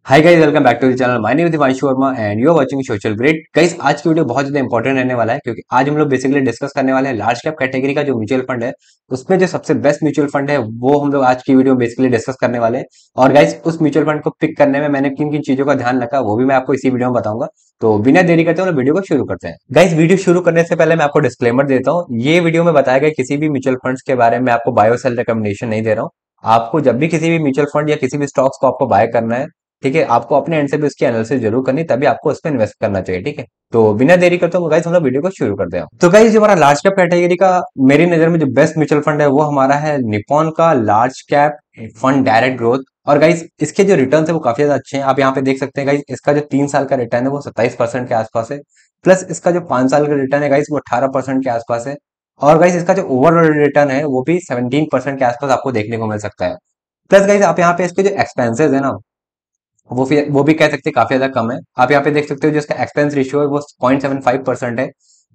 Hi guys, welcome back to the channel. My name is Divanshu Verma and you are watching social grade. Guys, आज की video बहुत ज्यादा important रहने वाला है क्योंकि आज हम लोग बेसिकली डिस्कस करने वाले हैं लार्ज कैप कैटेगरी का जो म्यूचुअल फंड है, उसमें जो सबसे बेस्ट म्यूचुअल फंड है वो हम लोग आज की वीडियो में बेसिकली डिस्कस करने वाले हैं। और गाइस, उस म्यूचुअल फंड को पिक करने में मैंने किन किन चीजों का ध्यान रखा वो भी मैं आपको इसी वीडियो में बताऊंगा। तो बिना देरी करते हुए वीडियो को शुरू करते हैं। गाइस, वीडियो शुरू करने से पहले मैं आपको डिस्क्लेमर देता हूँ, ये वीडियो में बताया गया किसी भी म्यूचुअल फंड्स के बारे में आपको बाय और सेल रिकमेंडेशन नहीं दे रहा हूँ। आपको जब भी किसी भी म्यूचुअल फंड या किसी भी स्टॉक्स को आपको बाय करना है, ठीक है, आपको अपने एंड से भी उसकी एनालिसिस जरूर करनी, तभी आपको उस पर इन्वेस्ट करना चाहिए। ठीक है, तो बिना देरी करते हुए गाइस हम लोग वीडियो को शुरू करते हैं। तो गाइस, जो हमारा लार्ज कैप कैटेगरी का मेरी नजर में जो बेस्ट म्यूचुअल फंड है वो हमारा है निप्पॉन का large cap fund direct growth. और गाइस, इसके जो रिटर्न है वो काफी ज्यादा अच्छे हैं। आप यहाँ पे देख सकते हैं गाइस, इसका जो 3 साल का रिटर्न है वो 27% के आसपास है। प्लस इसका जो 5 साल का रिटर्न है गाइस वो 18% के आसपास है। और गाइस, इसका जो ओवरऑल रिटर्न है वो भी 17% के आसपास आपको देखने को मिल सकता है। प्लस गाइस, आप यहाँ पे इसके जो एक्सपेंसेस है ना, वो भी कह सकते हैं काफी ज्यादा कम है। आप यहाँ पे देख सकते हो जो इसका एक्सपेंस रेशियो है वो 0.75% है।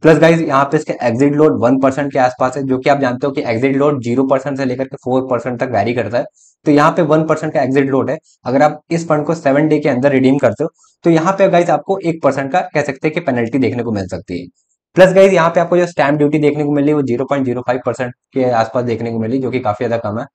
प्लस गाइज, यहाँ पे इसका एग्जिट लोड 1% के आसपास है, जो कि आप जानते हो कि एग्जिट लोड 0% से लेकर के 4% तक वैरी करता है। तो यहाँ पे 1% का एग्जिट लोड है। अगर आप इस फंड को 7 डे के अंदर रिडीम करते हो तो यहाँ पे गाइज आपको 1% का कह सकते हैं कि पेनल्टी देखने को मिल सकती है। प्लस गाइज, यहाँ पे आपको जो स्टैम्प ड्यूटी देखने को मिली वो 0.05% के आसपास देखने को मिली, जो कि काफी ज्यादा कम है।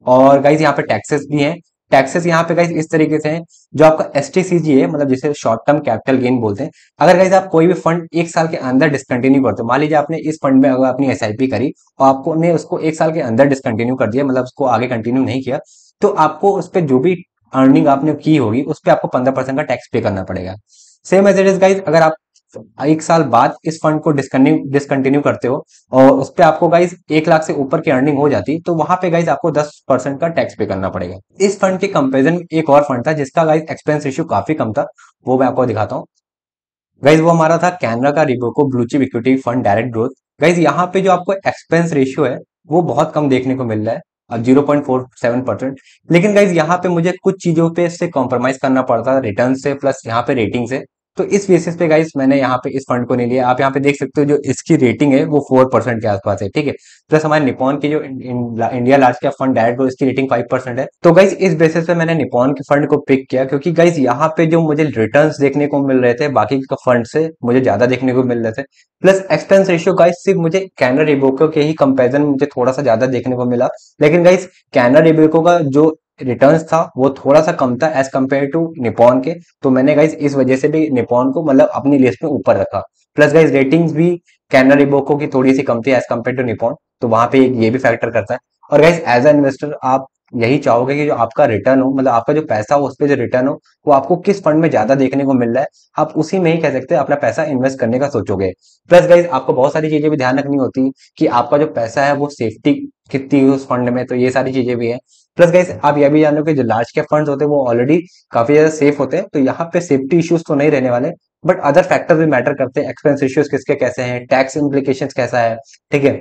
और गाइज, यहाँ पे टैक्सेस भी हैं। टैक्सेस यहाँ पे गाइज इस तरीके से हैं, जो आपका एसटीसीजी है, मतलब जिसे शॉर्ट टर्म कैपिटल गेन बोलते हैं। अगर गाइज आप कोई भी फंड 1 साल के अंदर डिसकंटिन्यू करते हो, मान लीजिए आपने इस फंड में अगर अपनी एसआईपी करी और आपको ने उसको 1 साल के अंदर डिसकंटिन्यू कर दिया, मतलब उसको आगे कंटिन्यू नहीं किया, तो आपको उस पर जो भी अर्निंग आपने की होगी उस पर आपको 15% का टैक्स पे करना पड़ेगा। Same as it is guys, अगर आप 1 साल बाद इस फंड को डिसकंटिन्यू करते हो और उस पे आपको गाइज 1 लाख से ऊपर की अर्निंग हो जाती, तो वहां पे गाइज आपको 10% का टैक्स पे करना पड़ेगा। इस फंड के कंपेरिजन में एक और फंड था जिसका गाइज एक्सपेंस रेशियो काफी कम था, वो मैं आपको दिखाता हूँ। गाइज, वो हमारा था कैनरा का Robeco blue chip equity fund direct growth. Guys, यहाँ पे जो आपको एक्सपेंस रेशियो है वो बहुत कम देखने को मिल रहा है, अब 0.47%। लेकिन गाइज, यहाँ पे मुझे कुछ चीजों पे से कॉम्प्रोमाइज करना पड़ता है, रिटर्न से प्लस यहाँ पे रेटिंग से। तो इस बेसिस पे गाइज मैंने यहाँ पे इस फंड को नहीं लिया। आप यहाँ पे देख सकते हो जो इसकी रेटिंग है वो 4% के आसपास है। ठीक है, प्लस हमारे निपॉन की जो India large cap fund direct growth, इसकी रेटिंग 5% है। तो गाइज, इस बेसिस पे मैंने निपॉन के फंड को पिक किया क्योंकि गाइज यहाँ पे जो मुझे रिटर्न्स देखने को मिल रहे थे बाकी के फंड से मुझे ज्यादा देखने को मिल रहे थे। प्लस एक्सपेंस रेशियो गाइज सिर्फ मुझे कैनरा रिबोको के ही कंपैरिजन में मुझे थोड़ा सा ज्यादा देखने को मिला। लेकिन गाइज, कैनरा रिबोको का जो रिटर्न्स था वो थोड़ा सा कम था एज कम्पेयर टू निपॉन के। तो मैंने गाइज इस वजह से भी निपॉन को मतलब अपनी लिस्ट में ऊपर रखा। प्लस गाइज, रेटिंग्स भी कैनरा रिबोको की थोड़ी सी कम थी एज कम्पेयर टू निपॉन, तो वहां पे ये भी फैक्टर करता है। और गाइज, एज अ इन्वेस्टर आप यही चाहोगे कि जो आपका रिटर्न हो, मतलब आपका जो पैसा हो उस पर जो रिटर्न हो वो आपको किस फंड में ज्यादा देखने को मिल रहा है, आप उसी में ही कह सकते हैं अपना पैसा इन्वेस्ट करने का सोचोगे। प्लस गाइज, आपको बहुत सारी चीजें भी ध्यान रखनी होती है कि आपका जो पैसा है वो सेफ्टी कितनी है उस फंड में, तो ये सारी चीजें भी है। प्लस गाइस, आप यह भी जानो कि जो लार्ज कैप फंड्स होते हैं वो ऑलरेडी काफी ज्यादा सेफ होते हैं, तो यहाँ पे सेफ्टी इश्यूज तो नहीं रहने वाले। बट अदर फैक्टर भी मैटर करते हैं, एक्सपेंस इश्यूज किसके कैसे हैं, टैक्स इम्प्लीकेशंस कैसा है। ठीक है,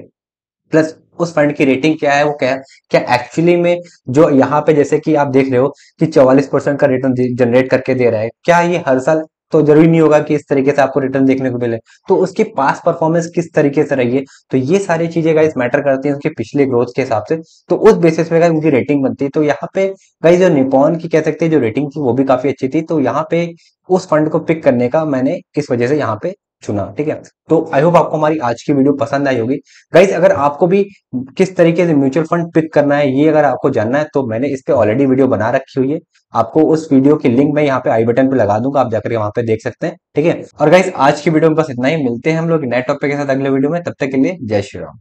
प्लस उस फंड की रेटिंग क्या है, वो क्या क्या एक्चुअली में जो यहाँ पे जैसे कि आप देख रहे हो कि 44% का रिटर्न जनरेट करके दे रहा है, क्या ये हर साल? तो जरूरी नहीं होगा कि इस तरीके से आपको रिटर्न देखने को मिले। तो उसकी पास परफॉर्मेंस किस तरीके से रही है, तो ये सारी चीजें गाइस मैटर करती हैं उसके पिछले ग्रोथ के हिसाब से। तो उस बेसिस पे गाइस उनकी रेटिंग बनती है। तो यहाँ पे गाइस जो निपॉन की कह सकते हैं जो रेटिंग थी वो भी काफी अच्छी थी, तो यहाँ पे उस फंड को पिक करने का मैंने इस वजह से यहाँ पे चुना। ठीक है, तो आई होप आपको हमारी आज की वीडियो पसंद आई होगी। गाइस, अगर आपको भी किस तरीके से म्यूचुअल फंड पिक करना है ये अगर आपको जानना है तो मैंने इस पे ऑलरेडी वीडियो बना रखी हुई है। आपको उस वीडियो की लिंक मैं यहाँ पे आई बटन पे लगा दूंगा, आप जाकर वहां पे देख सकते हैं। ठीक है, और गाइस, आज की वीडियो में बस इतना ही। मिलते हैं हम लोग नए टॉपिक के साथ अगले वीडियो में, तब तक के लिए जय श्री राम।